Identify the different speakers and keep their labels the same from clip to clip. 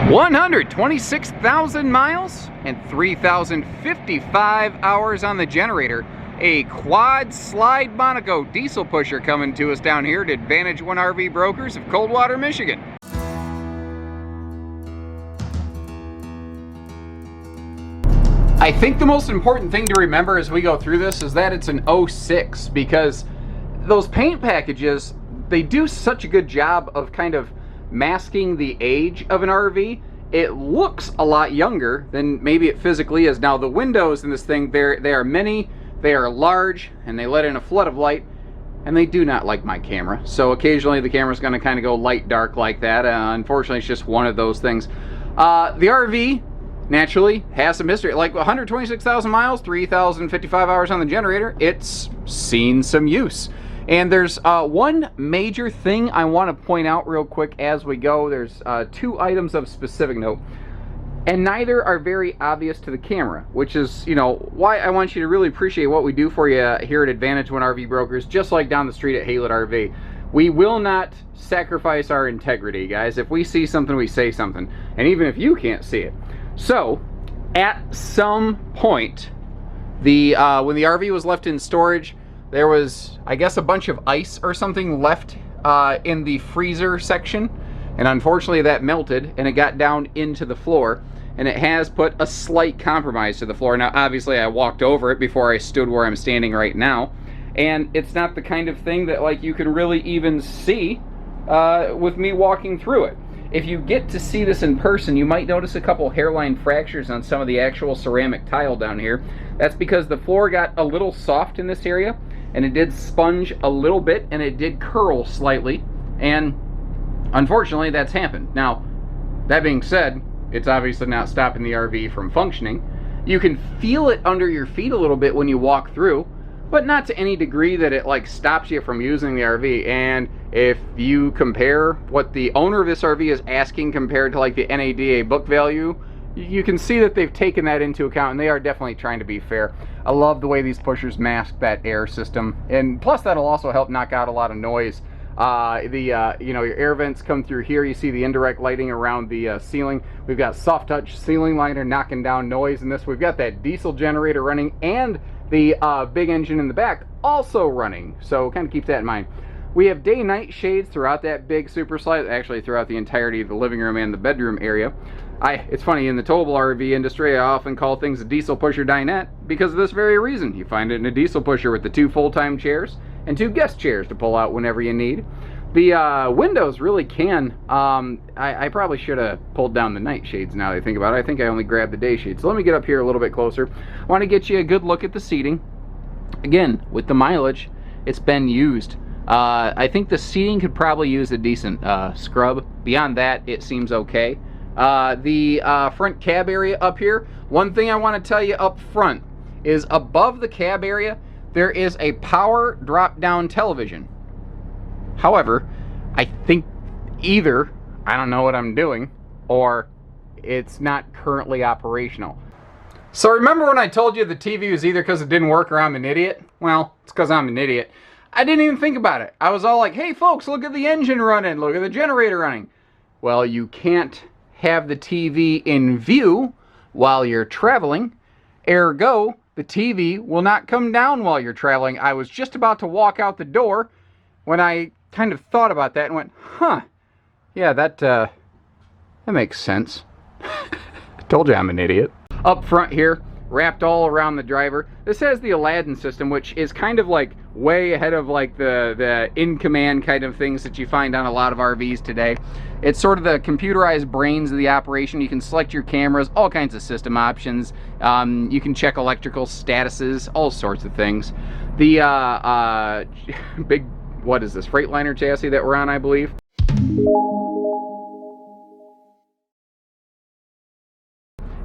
Speaker 1: 126,000 miles and 3,055 hours on the generator. A quad slide Monaco diesel pusher coming to us down here at Advantage One RV Brokers of Coldwater, Michigan. I think the most important thing to remember as we go through this is that it's an 06, because those paint packages, they do such a good job of kind of masking the age of an RV. It looks a lot younger than maybe it physically is. Now the windows in this thing, they are many, they are large, and they let in a flood of light, and they do not like my camera. So occasionally the camera's going to kind of go light dark like that. Unfortunately, it's just one of those things. The RV naturally has some history. Like 126,000 miles, 3,055 hours on the generator, it's seen some use. And there's one major thing I want to point out real quick as we go. There's two items of specific note, and neither are very obvious to the camera, which is, you know, why I want you to really appreciate what we do for you here at Advantage One RV Brokers, just like down the street at Haylett RV. We will not sacrifice our integrity, guys. If we see something, we say something, and even if you can't see it. So, at some point, when the RV was left in storage, there was, I guess, a bunch of ice or something left in the freezer section, and unfortunately that melted and it got down into the floor, and it has put a slight compromise to the floor. Now obviously I walked over it before I stood where I'm standing right now, and it's not the kind of thing that like you can really even see with me walking through it. If you get to see this in person, you might notice a couple hairline fractures on some of the actual ceramic tile down here. That's because the floor got a little soft in this area, and it did sponge a little bit, and it did curl slightly, and unfortunately that's happened. Now, that being said, it's obviously not stopping the RV from functioning. You can feel it under your feet a little bit when you walk through, but not to any degree that it like stops you from using the RV. And if you compare what the owner of this RV is asking compared to like the NADA book value, you can see that they've taken that into account, and they are definitely trying to be fair. I love the way these pushers mask that air system, and plus that'll also help knock out a lot of noise. You know, your air vents come through here. You see the indirect lighting around the ceiling. We've got soft touch ceiling liner knocking down noise in this. We've got that diesel generator running, and the big engine in the back also running, so kind of keep that in mind. We have day-night shades throughout that big super slide, actually throughout the entirety of the living room and the bedroom area. It's funny, in the towable RV industry, I often call things a diesel pusher dinette because of this very reason. You find it in a diesel pusher with the 2 full-time chairs and 2 guest chairs to pull out whenever you need. The windows really can, I probably should have pulled down the night shades now that I think about it. I think I only grabbed the day shades. So let me get up here a little bit closer. I want to get you a good look at the seating. Again, with the mileage, it's been used. I think the seating could probably use a decent scrub. Beyond that, it seems okay. The front cab area up here, one thing I want to tell you up front is above the cab area, there is a power drop-down television. However, I think either I don't know what I'm doing, or it's not currently operational. So remember when I told you the TV was either because it didn't work or I'm an idiot? Well, it's because I'm an idiot. I didn't even think about it. I was all like, hey folks, look at the engine running, look at the generator running. Well, you can't have the TV in view while you're traveling. Ergo, the TV will not come down while you're traveling. I was just about to walk out the door when I kind of thought about that and went, huh, yeah, that makes sense. I told you I'm an idiot. Up front here, wrapped all around the driver, this has the Aladdin system, which is kind of like way ahead of like the in-command kind of things that you find on a lot of RVs today. It's sort of the computerized brains of the operation. You can select your cameras, all kinds of system options. You can check electrical statuses, all sorts of things. The big, what is this, Freightliner chassis that we're on, I believe?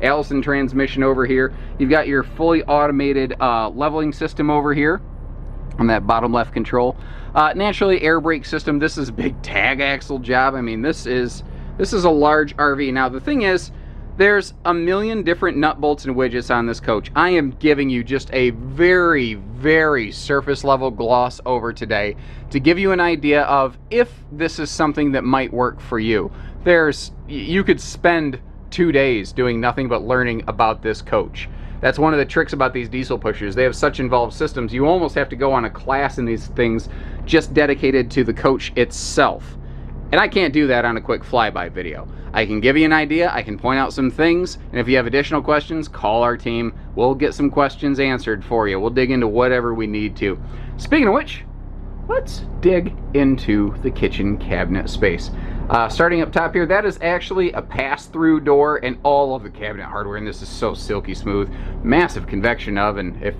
Speaker 1: Allison transmission over here. You've got your fully automated leveling system over here on that bottom left control. Naturally, air brake system. This is a big tag axle job. I mean, this is a large RV. Now the thing is, There's a million different nut bolts and widgets on this coach. I am giving you just a very, very surface level gloss over today to give you an idea of if this is something that might work for you. You could spend 2 days doing nothing but learning about this coach. That's one of the tricks about these diesel pushers. They have such involved systems, you almost have to go on a class in these things just dedicated to the coach itself. And I can't do that on a quick flyby video. I can give you an idea, I can point out some things, and if you have additional questions, call our team. We'll get some questions answered for you. We'll dig into whatever we need to. Speaking of which, let's dig into the kitchen cabinet space. Starting up top here, that is actually a pass-through door, and all of the cabinet hardware, and this is so silky smooth. Massive convection oven. If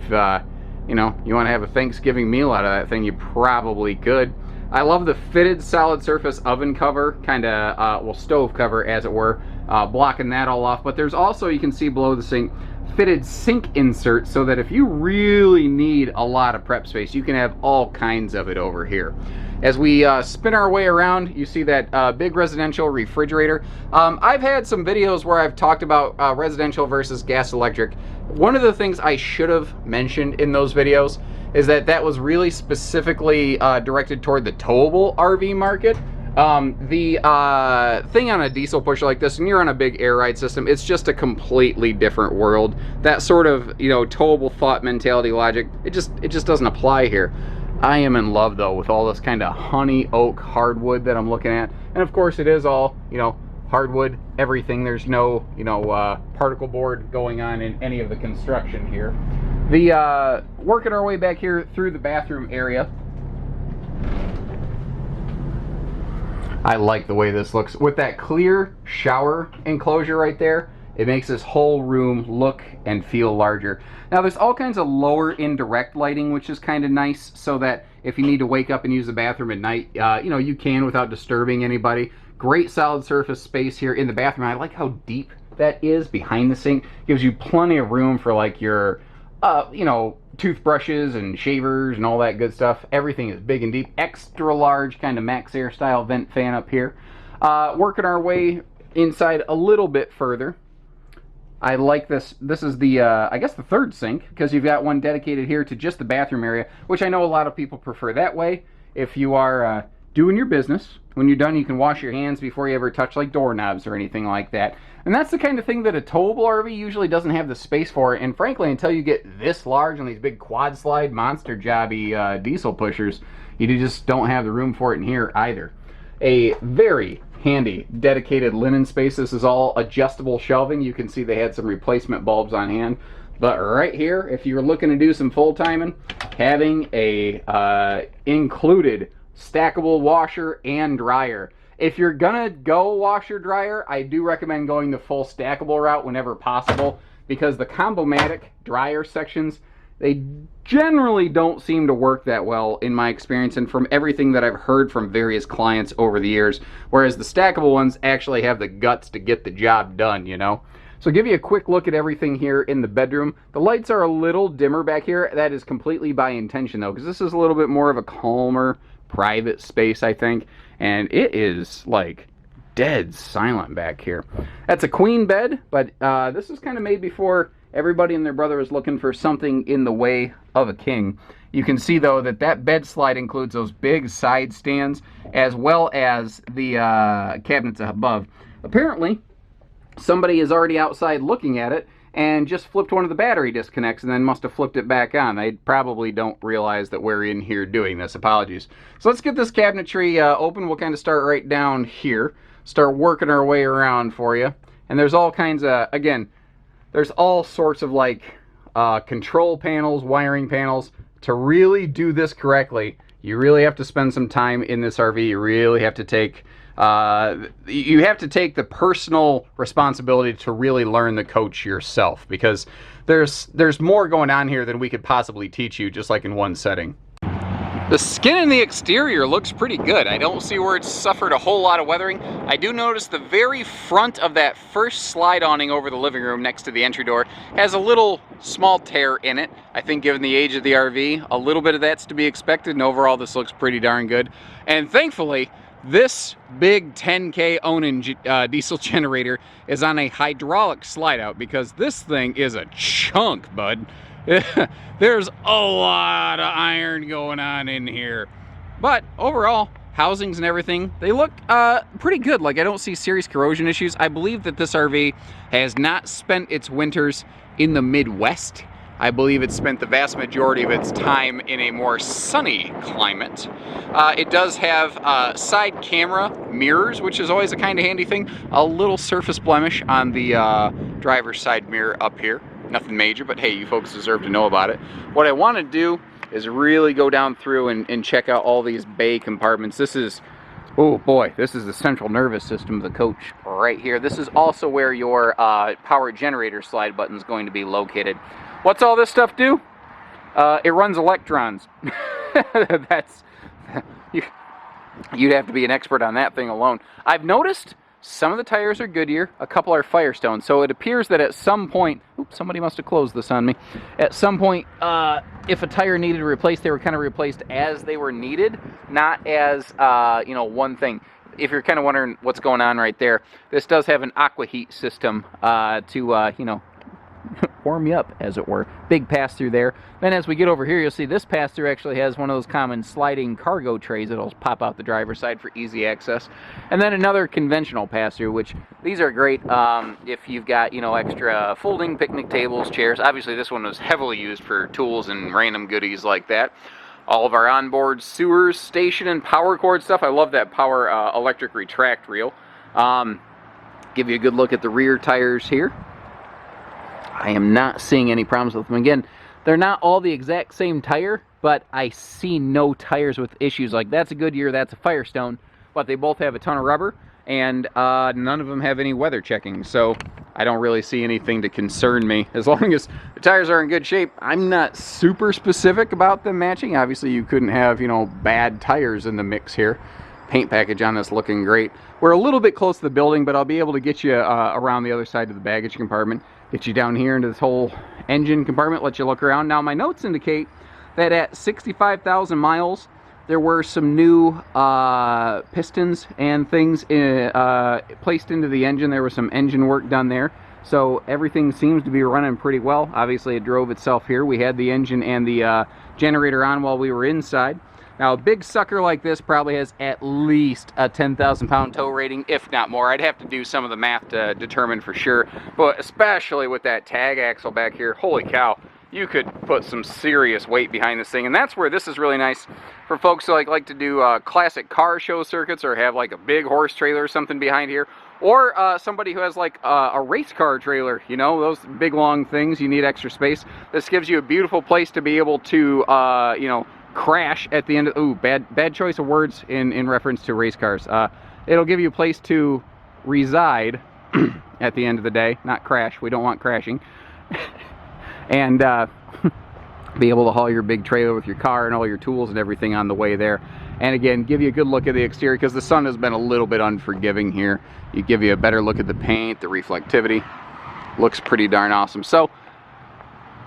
Speaker 1: you know, you want to have a Thanksgiving meal out of that thing, you probably could. I love the fitted solid surface oven cover, kind of, well, stove cover as it were, blocking that all off. But there's also, you can see below the sink, fitted sink insert so that if you really need a lot of prep space, you can have all kinds of it over here. As we spin our way around, you see that big residential refrigerator. I've had some videos where I've talked about residential versus gas electric. One of the things I should have mentioned in those videos is that that was really specifically directed toward the towable RV market. The thing on a diesel pusher like this, and you're on a big air ride system, it's just a completely different world. That sort of, you know, towable thought mentality logic, it just doesn't apply here. I am in love though with all this kind of honey oak hardwood that I'm looking at, and of course it is all, you know, hardwood everything. There's no, you know, particle board going on in any of the construction here. The working our way back here through the bathroom area. I like the way this looks with that clear shower enclosure right there. It makes this whole room look and feel larger. Now there's all kinds of lower indirect lighting, which is kind of nice, so that if you need to wake up and use the bathroom at night, you know, you can without disturbing anybody. Great solid surface space here in the bathroom. I like how deep that is behind the sink. Gives you plenty of room for like your, you know, toothbrushes and shavers and all that good stuff. Everything is big and deep. Extra large kind of Max Air style vent fan up here. Working our way inside a little bit further. I like this. This is the, I guess the third sink, because you've got one dedicated here to just the bathroom area, which I know a lot of people prefer that way. If you are doing your business, when you're done, you can wash your hands before you ever touch like doorknobs or anything like that. And that's the kind of thing that a towable RV usually doesn't have the space for. And frankly, until you get this large on these big quad slide monster jobby diesel pushers, you just don't have the room for it in here either. A very handy dedicated linen space. This is all adjustable shelving. You can see they had some replacement bulbs on hand. But right here, if you're looking to do some full timing, having a included stackable washer and dryer. If you're gonna go washer dryer, I do recommend going the full stackable route whenever possible, because the Combo-Matic dryer sections, they generally don't seem to work that well in my experience and from everything that I've heard from various clients over the years, whereas the stackable ones actually have the guts to get the job done, you know. So give you a quick look at everything here in the bedroom. The lights are a little dimmer back here. That is completely by intention though, because this is a little bit more of a calmer, private space, I think, and it is like dead silent back here. That's a queen bed, but this is kind of made before everybody and their brother was looking for something in the way of a king. You can see though that that bed slide includes those big side stands as well as the cabinets above. Apparently somebody is already outside looking at it and just flipped one of the battery disconnects and then must have flipped it back on. They probably don't realize that we're in here doing this. Apologies. So let's get this cabinetry open. We'll kind of start right down here. Start working our way around for you. And there's all kinds of, again, there's all sorts of like control panels, wiring panels. To really do this correctly, you really have to spend some time in this RV. You really have to take the personal responsibility to really learn the coach yourself, because there's more going on here than we could possibly teach you just like in one setting. The skin in the exterior looks pretty good. I don't see where it's suffered a whole lot of weathering. I do notice the very front of that first slide awning over the living room next to the entry door has a little small tear in it. I think given the age of the RV, a little bit of that's to be expected, and overall this looks pretty darn good. And thankfully, This big 10K Onan diesel generator is on a hydraulic slide out because this thing is a chunk, bud. There's a lot of iron going on in here. But overall, housings and everything, they look pretty good. Like, I don't see serious corrosion issues. I believe that this RV has not spent its winters in the Midwest. I believe it spent the vast majority of its time in a more sunny climate. It does have side camera mirrors, which is always a kind of handy thing. A little surface blemish on the driver's side mirror up here. Nothing major, but hey, you folks deserve to know about it. What I want to do is really go down through and check out all these bay compartments. This is, oh boy, this is the central nervous system of the coach right here. This is also where your power generator slide button is going to be located. What's all this stuff do? It runs electrons. You'd have to be an expert on that thing alone. I've noticed some of the tires are Goodyear, a couple are Firestone. So it appears that at some point, oops, somebody must have closed this on me. At some point, if a tire needed replaced, they were kind of replaced as they were needed, not as, you know, one thing. If you're kind of wondering what's going on right there, this does have an aqua heat system to, you know, warm you up, as it were. Big pass-through there. Then as we get over here, you'll see this pass-through actually has one of those common sliding cargo trays that'll pop out the driver's side for easy access. And then another conventional pass-through, which these are great if you've got, you know, extra folding picnic tables, chairs. Obviously, this one was heavily used for tools and random goodies like that. All of our onboard sewers, station, and power cord stuff. I love that power electric retract reel. Give you a good look at the rear tires here. I am not seeing any problems with them. Again, they're not all the exact same tire, but I see no tires with issues. Like, that's a Goodyear, that's a Firestone, but they both have a ton of rubber, and none of them have any weather checking, so I don't really see anything to concern me. As long as the tires are in good shape, I'm not super specific about them matching. Obviously, you couldn't have, you know, bad tires in the mix here. Paint package on this looking great. We're a little bit close to the building, but I'll be able to get you around the other side of the baggage compartment, get you down here into this whole engine compartment, let you look around. Now, my notes indicate that at 65,000 miles, there were some new pistons and things placed into the engine. There was some engine work done there. So everything seems to be running pretty well. Obviously, it drove itself here. We had the engine and the generator on while we were inside. Now, a big sucker like this probably has at least a 10,000 pound tow rating, if not more. I'd have to do some of the math to determine for sure, but especially with that tag axle back here, holy cow, you could put some serious weight behind this thing. And that's where this is really nice for folks who like to do classic car show circuits or have like a big horse trailer or something behind here, or somebody who has like a race car trailer, you know, those big long things, you need extra space. This gives you a beautiful place to be able to, you know, crash at the end of, ooh, bad choice of words in reference to race cars. It'll give you a place to reside at the end of the day, not crash. We don't want crashing. And be able to haul your big trailer with your car and all your tools and everything on the way there. And again, give you a good look at the exterior because the sun has been a little bit unforgiving here. You give you a better look at the paint, the reflectivity. Looks pretty darn awesome. So,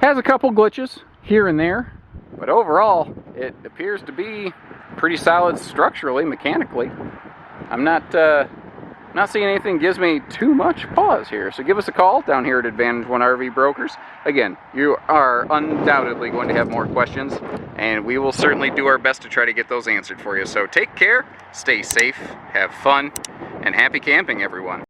Speaker 1: has a couple glitches here and there, but overall, it appears to be pretty solid structurally, mechanically. I'm not seeing anything that gives me too much pause here. So give us a call down here at Advantage One RV Brokers. Again, you are undoubtedly going to have more questions, and we will certainly do our best to try to get those answered for you. So take care, stay safe, have fun, and happy camping, everyone.